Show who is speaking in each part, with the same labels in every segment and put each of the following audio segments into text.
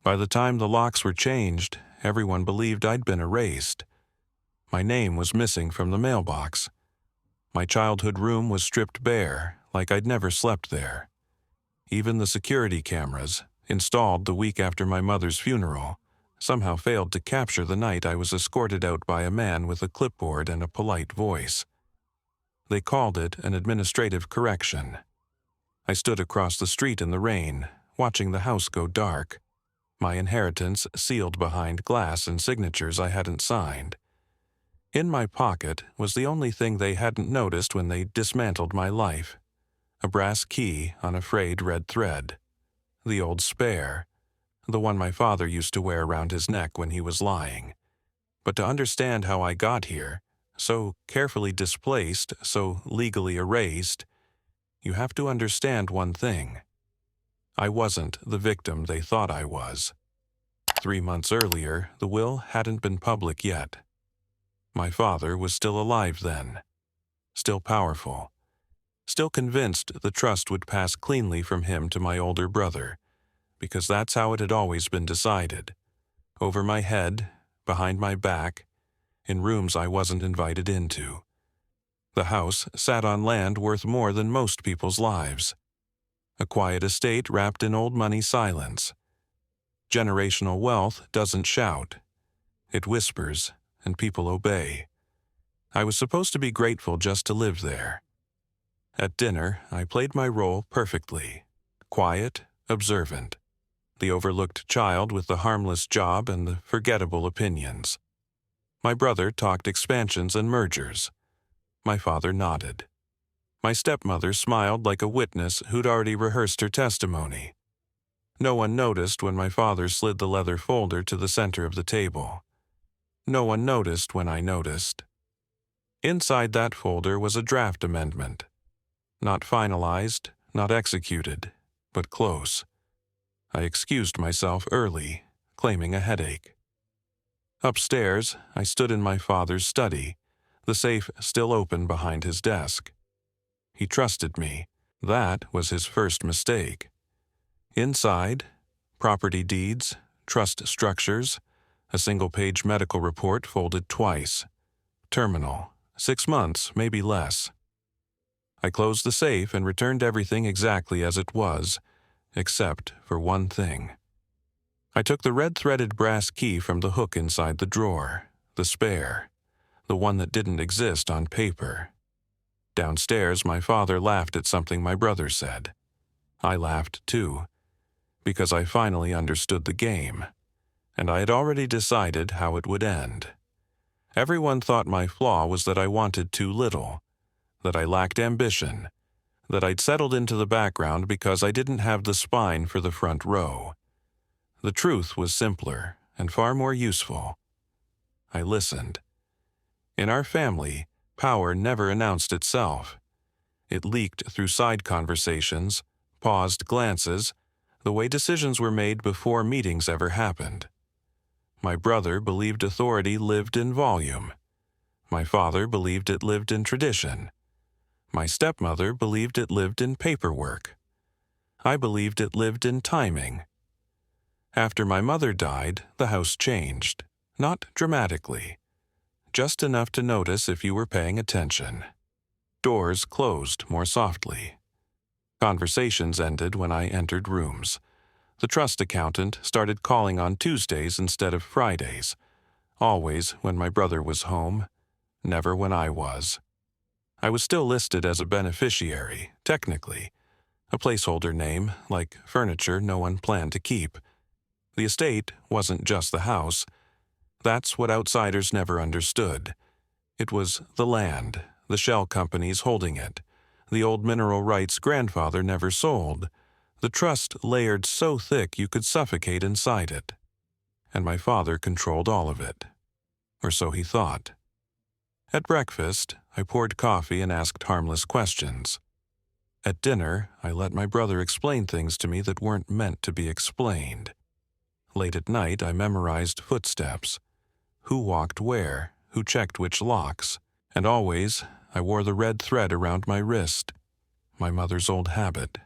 Speaker 1: By the time the locks were changed, everyone believed I'd been erased. My name was missing from the mailbox. My childhood room was stripped bare, like I'd never slept there. Even the security cameras, installed the week after my mother's funeral, somehow failed to capture the night I was escorted out by a man with a clipboard and a polite voice. They called it an administrative correction. I stood across the street in the rain, watching the house go dark, my inheritance sealed behind glass and signatures I hadn't signed. In my pocket was the only thing they hadn't noticed when they dismantled my life: a brass key on a frayed red thread. The old spare, the one my father used to wear around his neck when he was lying. But to understand how I got here, so carefully displaced, so legally erased, you have to understand one thing. I wasn't the victim they thought I was. 3 months earlier, the will hadn't been public yet. My father was still alive then, still powerful, still convinced the trust would pass cleanly from him to my older brother, because that's how it had always been decided. Over my head, behind my back, in rooms I wasn't invited into. The house sat on land worth more than most people's lives. A quiet estate wrapped in old money silence. Generational wealth doesn't shout. It whispers, and people obey. I was supposed to be grateful just to live there. At dinner, I played my role perfectly. Quiet, observant. The overlooked child with the harmless job and the forgettable opinions. My brother talked expansions and mergers. My father nodded. My stepmother smiled like a witness who'd already rehearsed her testimony. No one noticed when my father slid the leather folder to the center of the table. No one noticed when I noticed. Inside that folder was a draft amendment. Not finalized, not executed, but close. I excused myself early, claiming a headache. Upstairs, I stood in my father's study, the safe still open behind his desk. He trusted me. That was his first mistake. Inside, property deeds, trust structures, a single-page medical report folded twice. Terminal, 6 months, maybe less. I closed the safe and returned everything exactly as it was, except for one thing. I took the red-threaded brass key from the hook inside the drawer, the spare, the one that didn't exist on paper. Downstairs, my father laughed at something my brother said. I laughed too, because I finally understood the game, and I had already decided how it would end. Everyone thought my flaw was that I wanted too little, that I lacked ambition, that I'd settled into the background because I didn't have the spine for the front row. The truth was simpler and far more useful. I listened. In our family, power never announced itself. It leaked through side conversations, paused glances, the way decisions were made before meetings ever happened. My brother believed authority lived in volume. My father believed it lived in tradition. My stepmother believed it lived in paperwork. I believed it lived in timing. After my mother died, the house changed, not dramatically, just enough to notice if you were paying attention. Doors closed more softly. Conversations ended when I entered rooms. The trust accountant started calling on Tuesdays instead of Fridays, always when my brother was home, never when I was. I was still listed as a beneficiary, technically, a placeholder name, like furniture no one planned to keep. The estate wasn't just the house. That's what outsiders never understood. It was the land, the shell companies holding it, the old mineral rights grandfather never sold, the trust layered so thick you could suffocate inside it. And my father controlled all of it. Or so he thought. At breakfast, I poured coffee and asked harmless questions. At dinner, I let my brother explain things to me that weren't meant to be explained. Late at night, I memorized footsteps. Who walked where, who checked which locks, and always I wore the red thread around my wrist, my mother's old habit.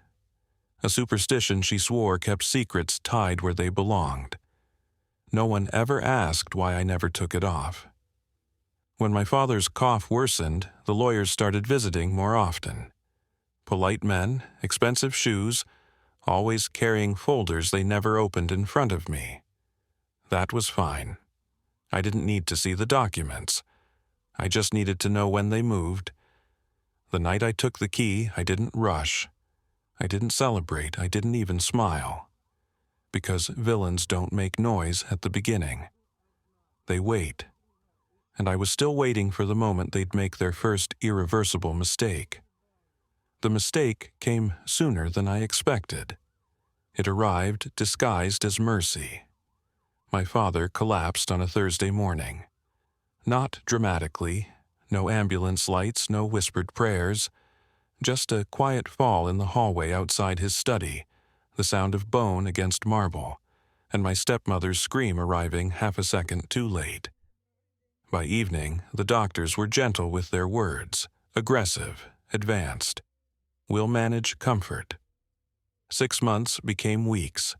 Speaker 1: a superstition she swore kept secrets tied where they belonged. No one ever asked why I never took it off. When my father's cough worsened, the lawyers started visiting more often. Polite men, expensive shoes, always carrying folders they never opened in front of me. That was fine. I didn't need to see the documents. I just needed to know when they moved. The night I took the key, I didn't rush. I didn't celebrate. I didn't even smile. Because villains don't make noise at the beginning. They wait. And I was still waiting for the moment they'd make their first irreversible mistake. The mistake came sooner than I expected. It arrived disguised as mercy. My father collapsed on a Thursday morning. Not dramatically, no ambulance lights, no whispered prayers, just a quiet fall in the hallway outside his study, the sound of bone against marble, and my stepmother's scream arriving half a second too late. By evening, the doctors were gentle with their words, aggressive, advanced. We'll manage comfort. 6 months became weeks.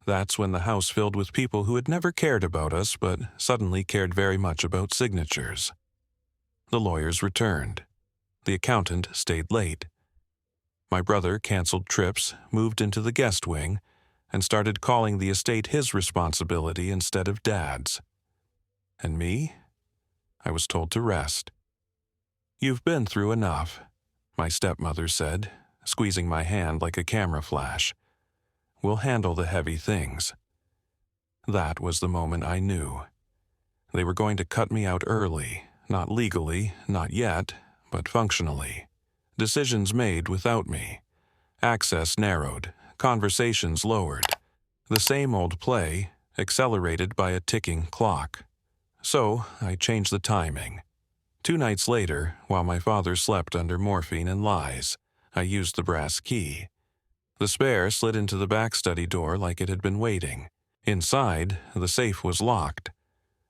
Speaker 1: That's when the house filled with people who had never cared about us but suddenly cared very much about signatures. The lawyers returned. The accountant stayed late. My brother canceled trips, moved into the guest wing, and started calling the estate his responsibility instead of Dad's. And me? I was told to rest. "You've been through enough," my stepmother said, squeezing my hand like a camera flash. "We'll handle the heavy things." That was the moment I knew. They were going to cut me out early, not legally, not yet, but functionally. Decisions made without me. Access narrowed, conversations lowered. The same old play, accelerated by a ticking clock. So I changed the timing. 2 nights later, while my father slept under morphine and lies, I used the brass key. The spare slid into the back study door like it had been waiting. Inside, the safe was locked.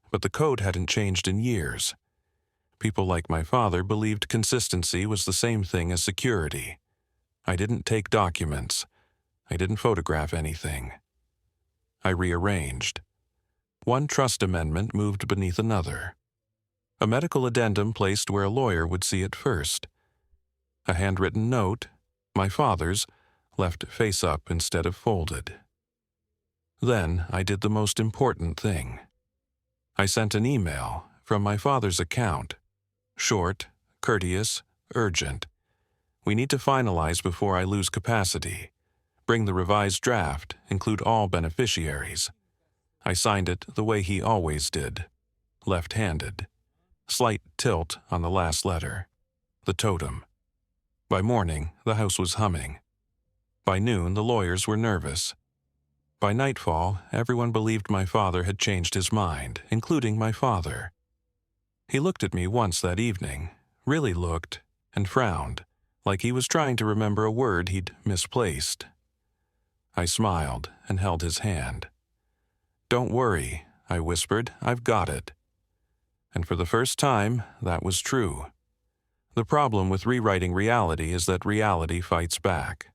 Speaker 1: But the code hadn't changed in years. People like my father believed consistency was the same thing as security. I didn't take documents. I didn't photograph anything. I rearranged. One trust amendment moved beneath another. A medical addendum placed where a lawyer would see it first. A handwritten note, my father's, left face up instead of folded. Then I did the most important thing. I sent an email from my father's account. Short, courteous, urgent. We need to finalize before I lose capacity. Bring the revised draft, include all beneficiaries. I signed it the way he always did, left-handed. Slight tilt on the last letter. The totem. By morning, the house was humming. By noon, the lawyers were nervous. By nightfall, everyone believed my father had changed his mind, including my father. He looked at me once that evening, really looked, and frowned, like he was trying to remember a word he'd misplaced. I smiled and held his hand. "Don't worry," I whispered, "I've got it." And for the first time, that was true. The problem with rewriting reality is that reality fights back.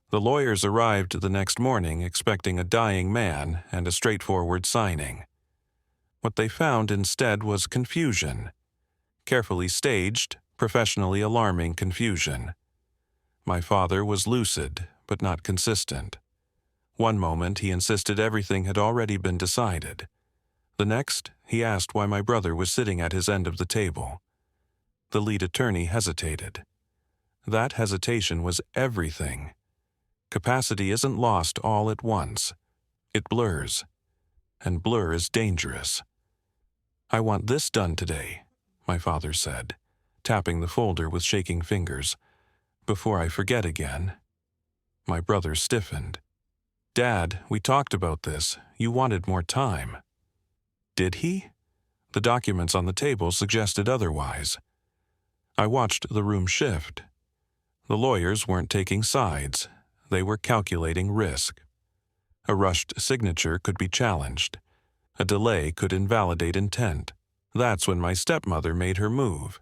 Speaker 1: The lawyers arrived the next morning expecting a dying man and a straightforward signing. What they found instead was confusion. Carefully staged, professionally alarming confusion. My father was lucid, but not consistent. One moment he insisted everything had already been decided. The next, he asked why my brother was sitting at his end of the table. The lead attorney hesitated. That hesitation was everything. Capacity isn't lost all at once. It blurs. And blur is dangerous. "I want this done today," my father said, tapping the folder with shaking fingers. "Before I forget again." My brother stiffened. "Dad, we talked about this. You wanted more time." Did he? The documents on the table suggested otherwise. I watched the room shift. The lawyers weren't taking sides. They were calculating risk. A rushed signature could be challenged. A delay could invalidate intent. That's when my stepmother made her move.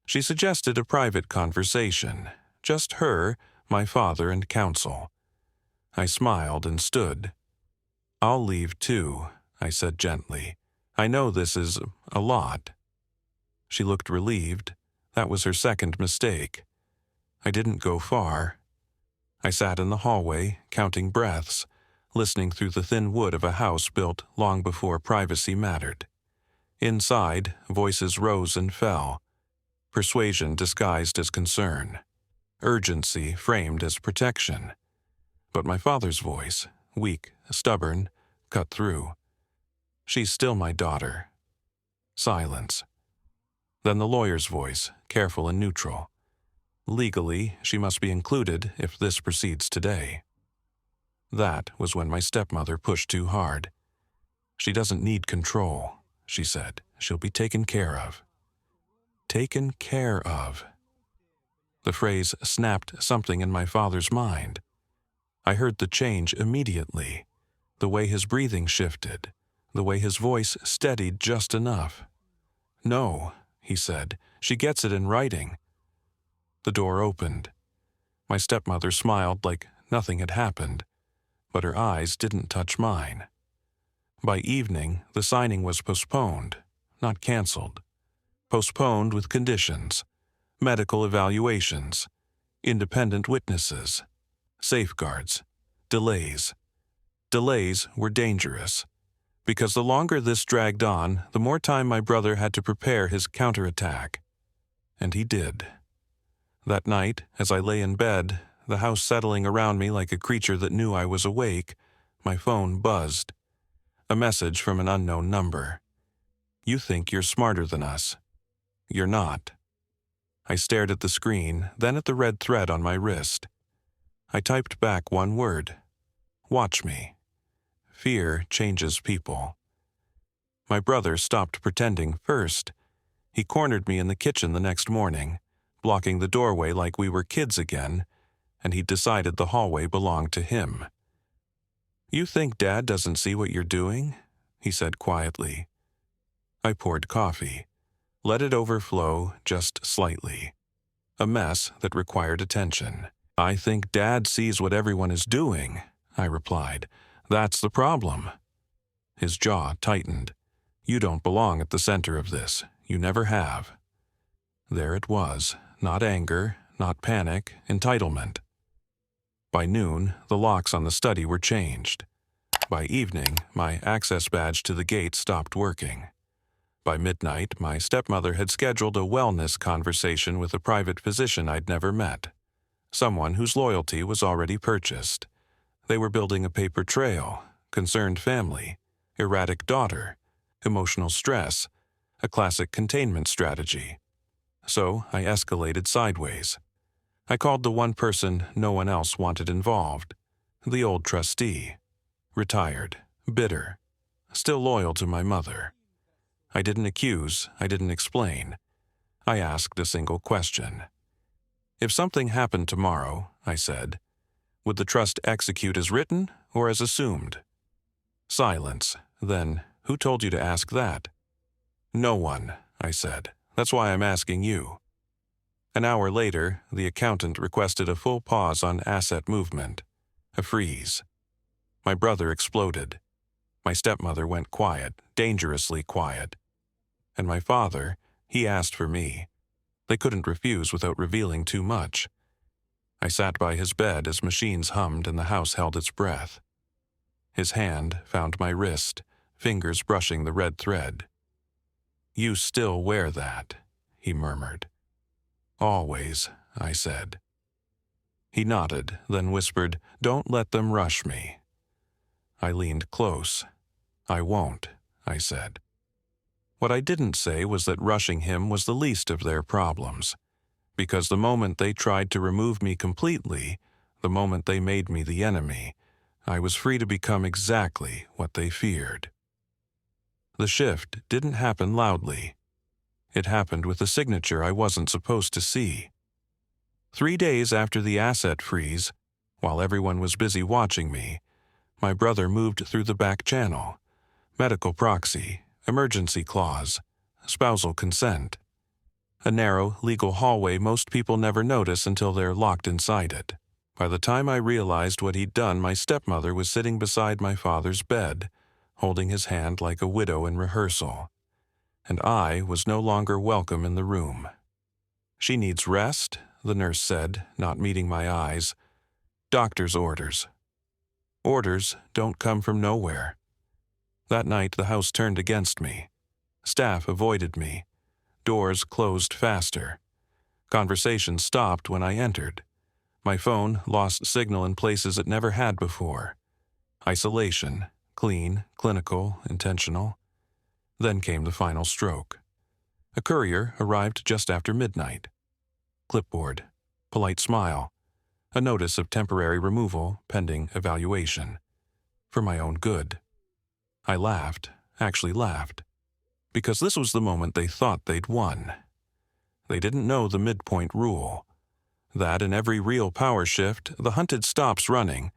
Speaker 1: She suggested a private conversation. Just her, my father, and counsel. I smiled and stood. "I'll leave too," I said gently. "I know this is a lot." She looked relieved. That was her second mistake. I didn't go far. I sat in the hallway, counting breaths, listening through the thin wood of a house built long before privacy mattered. Inside, voices rose and fell, persuasion disguised as concern, urgency framed as protection. But my father's voice, weak, stubborn, cut through. "She's still my daughter." Silence. Then the lawyer's voice, careful and neutral. "Legally, she must be included if this proceeds today." That was when my stepmother pushed too hard. "She doesn't need control," she said. "She'll be taken care of." Taken care of. The phrase snapped something in my father's mind. I heard the change immediately, the way his breathing shifted, the way his voice steadied just enough. "No," he said, "she gets it in writing." The door opened. My stepmother smiled like nothing had happened, but her eyes didn't touch mine. By evening, the signing was postponed, not canceled. Postponed with conditions, medical evaluations, independent witnesses, safeguards, delays. Delays were dangerous, because the longer this dragged on, the more time my brother had to prepare his counterattack. And he did. That night, as I lay in bed, the house settling around me like a creature that knew I was awake, my phone buzzed. A message from an unknown number. "You think you're smarter than us. You're not." I stared at the screen, then at the red thread on my wrist. I typed back one word. "Watch me." Fear changes people. My brother stopped pretending first. He cornered me in the kitchen the next morning, blocking the doorway like we were kids again, and he decided the hallway belonged to him. "You think Dad doesn't see what you're doing?" he said quietly. I poured coffee. Let it overflow just slightly. A mess that required attention. "I think Dad sees what everyone is doing," I replied. "That's the problem." His jaw tightened. "You don't belong at the center of this. You never have." There it was. Not anger, not panic, entitlement. By noon, the locks on the study were changed. By evening, my access badge to the gate stopped working. By midnight, my stepmother had scheduled a wellness conversation with a private physician I'd never met. Someone whose loyalty was already purchased. They were building a paper trail, concerned family, erratic daughter, emotional stress, a classic containment strategy. So I escalated sideways. I called the one person no one else wanted involved, the old trustee. Retired, bitter, still loyal to my mother. I didn't accuse, I didn't explain. I asked a single question. "If something happened tomorrow," I said, "would the trust execute as written or as assumed?" Silence. Then, "Who told you to ask that?" "No one," I said. "That's why I'm asking you." An hour later, the accountant requested a full pause on asset movement. A freeze. My brother exploded. My stepmother went quiet, dangerously quiet. And my father, he asked for me. They couldn't refuse without revealing too much. I sat by his bed as machines hummed and the house held its breath. His hand found my wrist, fingers brushing the red thread. "You still wear that," he murmured. "Always," I said. He nodded, then whispered, "Don't let them rush me." I leaned close. "I won't," I said. What I didn't say was that rushing him was the least of their problems, because the moment they tried to remove me completely, the moment they made me the enemy, I was free to become exactly what they feared. The shift didn't happen loudly. It happened with a signature I wasn't supposed to see. 3 days after the asset freeze, while everyone was busy watching me, my brother moved through the back channel. Medical proxy, emergency clause, spousal consent. A narrow, legal hallway most people never notice until they're locked inside it. By the time I realized what he'd done, my stepmother was sitting beside my father's bed, holding his hand like a widow in rehearsal, and I was no longer welcome in the room. "She needs rest," the nurse said, not meeting my eyes. "Doctor's orders." Orders don't come from nowhere. That night the house turned against me. Staff avoided me. Doors closed faster. Conversation stopped when I entered. My phone lost signal in places it never had before. Isolation, clean, clinical, intentional. Then came the final stroke. A courier arrived just after midnight. Clipboard, polite smile, a notice of temporary removal pending evaluation. For my own good. I laughed, actually laughed, because this was the moment they thought they'd won. They didn't know the midpoint rule. That in every real power shift, the hunted stops running,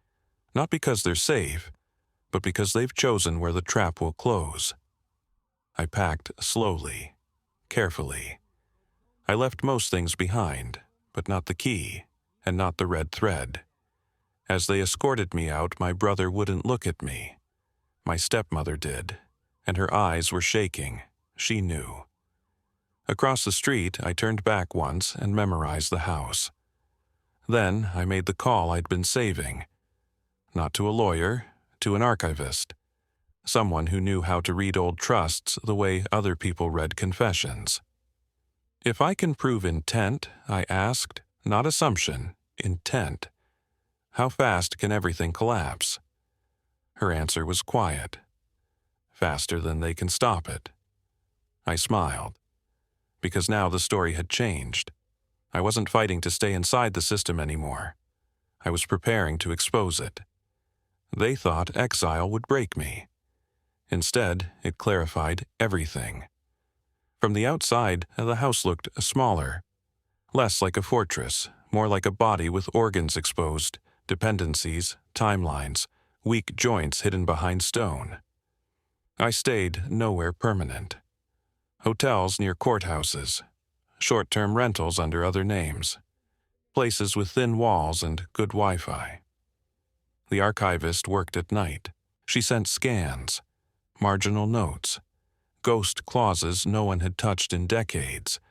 Speaker 1: not because they're safe, but because they've chosen where the trap will close. I packed slowly, carefully. I left most things behind, but not the key, and not the red thread. As they escorted me out, my brother wouldn't look at me. My stepmother did, and her eyes were shaking. She knew. Across the street, I turned back once and memorized the house. Then I made the call I'd been saving. Not to a lawyer, to an archivist. Someone who knew how to read old trusts the way other people read confessions. "If I can prove intent," I asked, not assumption, intent, "how fast can everything collapse?" Her answer was quiet. "Faster than they can stop it." I smiled, because now the story had changed. I wasn't fighting to stay inside the system anymore. I was preparing to expose it. They thought exile would break me. Instead, it clarified everything. From the outside, the house looked smaller, less like a fortress, more like a body with organs exposed, dependencies, timelines, weak joints hidden behind stone. I stayed nowhere permanent. Hotels near courthouses, short-term rentals under other names, places with thin walls and good Wi-Fi. The archivist worked at night. She sent scans, marginal notes, ghost clauses no one had touched in decades,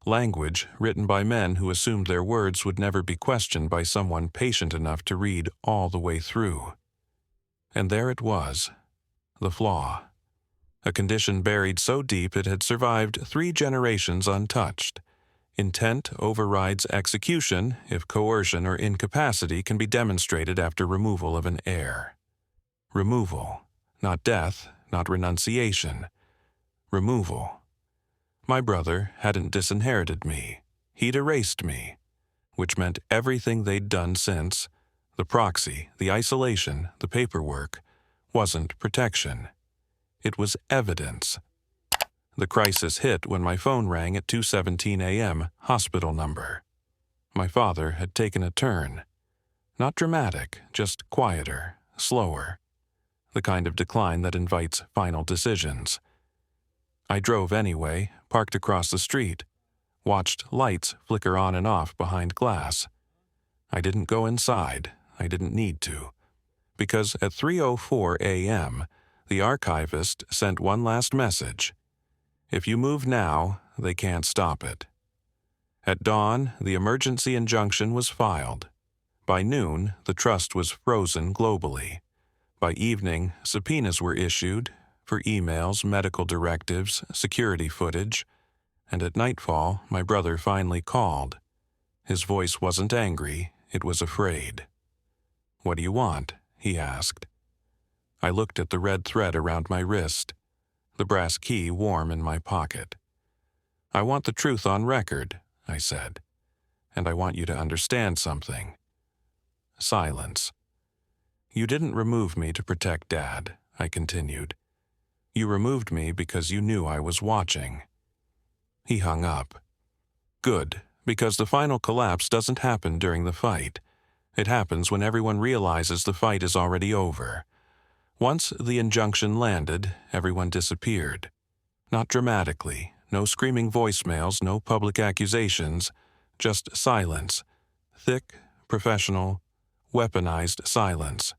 Speaker 1: language written by men who assumed their words would never be questioned by someone patient enough to read all the way through. And there it was, the flaw. A condition buried so deep it had survived 3 generations untouched. Intent overrides execution if coercion or incapacity can be demonstrated after removal of an heir. Removal, not death, not renunciation. Removal. My brother hadn't disinherited me. He'd erased me, which meant everything they'd done since, the proxy, the isolation, the paperwork, wasn't protection. It was evidence. The crisis hit when my phone rang at 2:17 a.m., hospital number. My father had taken a turn. Not dramatic, just quieter, slower. The kind of decline that invites final decisions. I drove anyway, parked across the street, watched lights flicker on and off behind glass. I didn't go inside. I didn't need to. Because at 3:04 a.m., the archivist sent one last message. If you move now, they can't stop it. At dawn, the emergency injunction was filed. By noon, the trust was frozen globally. By evening, subpoenas were issued for emails, medical directives, security footage, and at nightfall, my brother finally called. His voice wasn't angry, it was afraid. "What do you want?" he asked. I looked at the red thread around my wrist, the brass key warm in my pocket. "I want the truth on record," I said, "and I want you to understand something." Silence. "You didn't remove me to protect Dad," I continued. "You removed me because you knew I was watching." He hung up. Good, because the final collapse doesn't happen during the fight. It happens when everyone realizes the fight is already over. Once the injunction landed, everyone disappeared. Not dramatically, no screaming voicemails, no public accusations, just silence. Thick, professional, weaponized silence.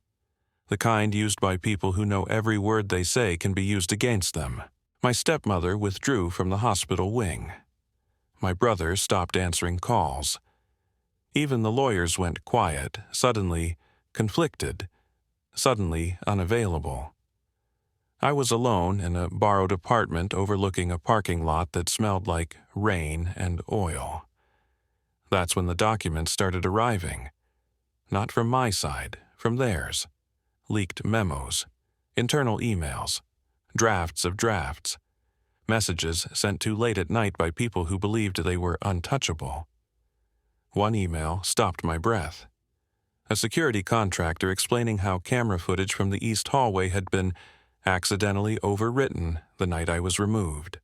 Speaker 1: The kind used by people who know every word they say can be used against them. My stepmother withdrew from the hospital wing. My brother stopped answering calls. Even the lawyers went quiet, suddenly conflicted, suddenly unavailable. I was alone in a borrowed apartment overlooking a parking lot that smelled like rain and oil. That's when the documents started arriving. Not from my side, from theirs. Leaked memos, internal emails, drafts of drafts, messages sent too late at night by people who believed they were untouchable. One email stopped my breath. A security contractor explaining how camera footage from the east hallway had been accidentally overwritten the night I was removed.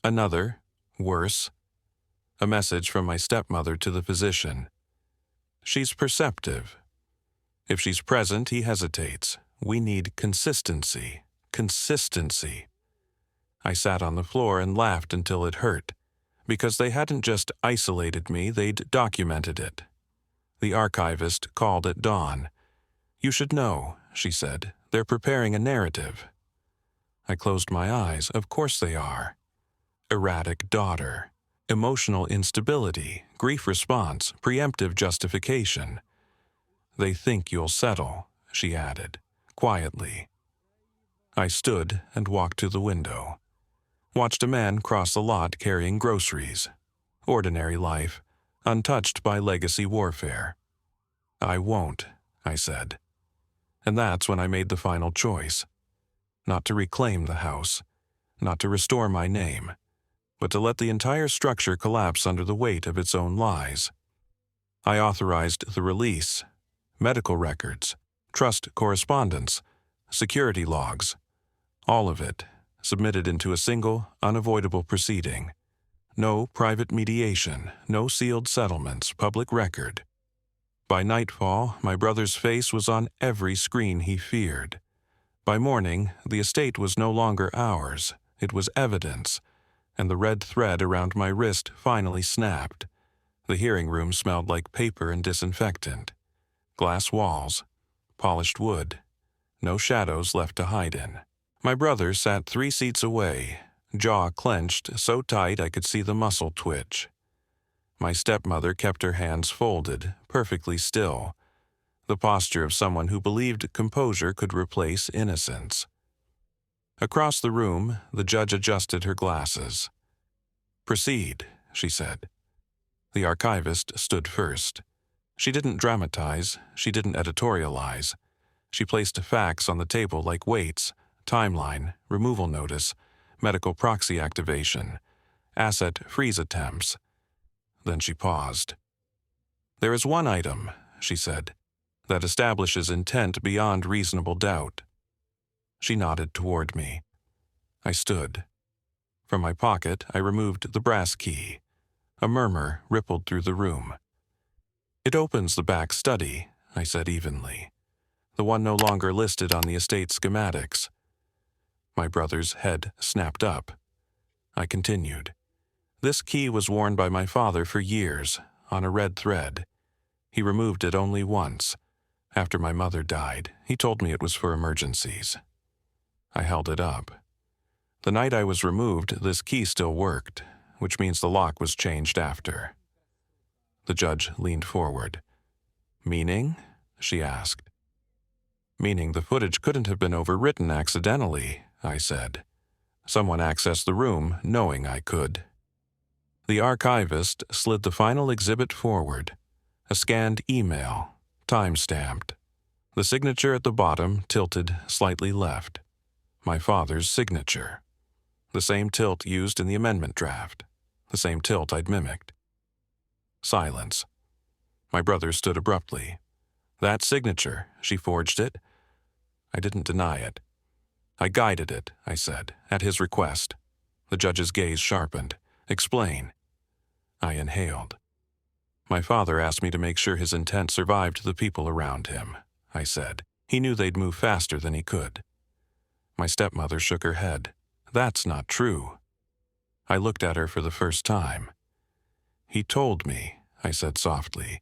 Speaker 1: Another, worse, a message from my stepmother to the physician. She's perceptive. If she's present, he hesitates. We need consistency. Consistency. I sat on the floor and laughed until it hurt, because they hadn't just isolated me, they'd documented it. The archivist called at dawn. "You should know," she said. "They're preparing a narrative." I closed my eyes. Of course they are. Erratic daughter. Emotional instability. Grief response. Preemptive justification. "They think you'll settle," she added, quietly. I stood and walked to the window. Watched a man cross the lot carrying groceries. Ordinary life, untouched by legacy warfare. "I won't," I said. And that's when I made the final choice. Not to reclaim the house, not to restore my name, but to let the entire structure collapse under the weight of its own lies. I authorized the release, medical records, trust correspondence, security logs, all of it submitted into a single, unavoidable proceeding. No private mediation, no sealed settlements, public record. By nightfall, my brother's face was on every screen he feared. By morning, the estate was no longer ours. It was evidence, and the red thread around my wrist finally snapped. The hearing room smelled like paper and disinfectant. Glass walls, polished wood, no shadows left to hide in. My brother sat 3 seats away, jaw clenched so tight I could see the muscle twitch. My stepmother kept her hands folded, perfectly still, the posture of someone who believed composure could replace innocence. Across the room, the judge adjusted her glasses. "Proceed," she said. The archivist stood first. She didn't dramatize, she didn't editorialize. She placed facts on the table like weights, timeline, removal notice, medical proxy activation, asset freeze attempts. Then she paused. "There is one item," she said, "that establishes intent beyond reasonable doubt." She nodded toward me. I stood. From my pocket, I removed the brass key. A murmur rippled through the room. "It opens the back study," I said evenly. "The one no longer listed on the estate schematics." My brother's head snapped up. I continued. "This key was worn by my father for years, on a red thread. He removed it only once. After my mother died, he told me it was for emergencies." I held it up. The night I was removed, this key still worked, which means the lock was changed after. The judge leaned forward. "Meaning?" she asked. "Meaning the footage couldn't have been overwritten accidentally," I said. "Someone accessed the room knowing I could." The archivist slid the final exhibit forward, a scanned email, time-stamped. The signature at the bottom tilted slightly left. My father's signature. The same tilt used in the amendment draft. The same tilt I'd mimicked. Silence. My brother stood abruptly. "That signature, she forged it." I didn't deny it. "I guided it," I said, "at his request." The judge's gaze sharpened. "Explain." I inhaled. "My father asked me to make sure his intent survived the people around him," I said. "He knew they'd move faster than he could." My stepmother shook her head. "That's not true." I looked at her for the first time. "He told me," I said softly,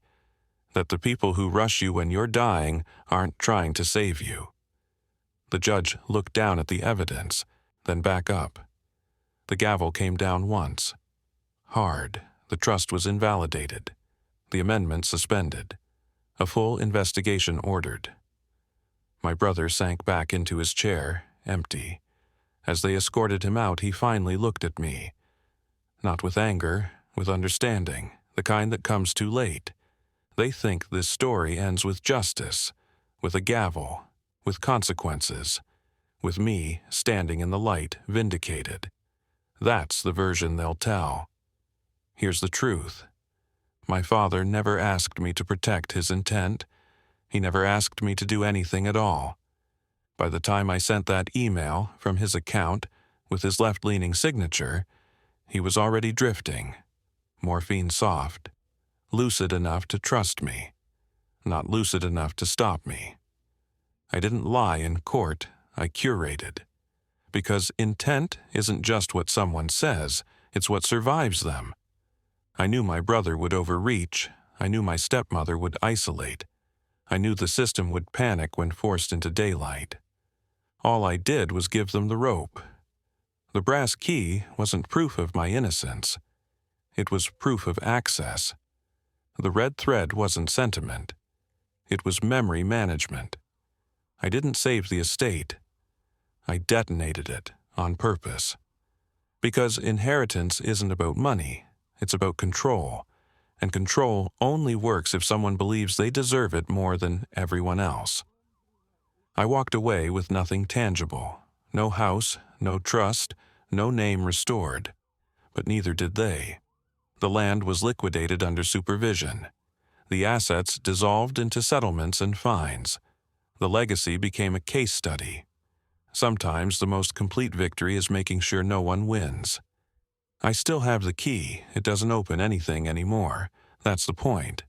Speaker 1: that the people who rush you when you're dying aren't trying to save you. The judge looked down at the evidence, then back up. The gavel came down once. Hard. The trust was invalidated. The amendment suspended. A full investigation ordered. My brother sank back into his chair, empty. As they escorted him out, he finally looked at me. Not with anger, with understanding, the kind that comes too late. They think this story ends with justice, with a gavel, with consequences, with me standing in the light, vindicated. That's the version they'll tell. Here's the truth. My father never asked me to protect his intent. He never asked me to do anything at all. By the time I sent that email from his account with his left-leaning signature, he was already drifting, morphine soft, lucid enough to trust me, not lucid enough to stop me. I didn't lie in court, I curated. Because intent isn't just what someone says, it's what survives them. I knew my brother would overreach. I knew my stepmother would isolate. I knew the system would panic when forced into daylight. All I did was give them the rope. The brass key wasn't proof of my innocence. It was proof of access. The red thread wasn't sentiment. It was memory management. I didn't save the estate. I detonated it on purpose. Because inheritance isn't about money. It's about control, and control only works if someone believes they deserve it more than everyone else. I walked away with nothing tangible, no house, no trust, no name restored, but neither did they. The land was liquidated under supervision. The assets dissolved into settlements and fines. The legacy became a case study. Sometimes the most complete victory is making sure no one wins. I still have the key. It doesn't open anything anymore. That's the point.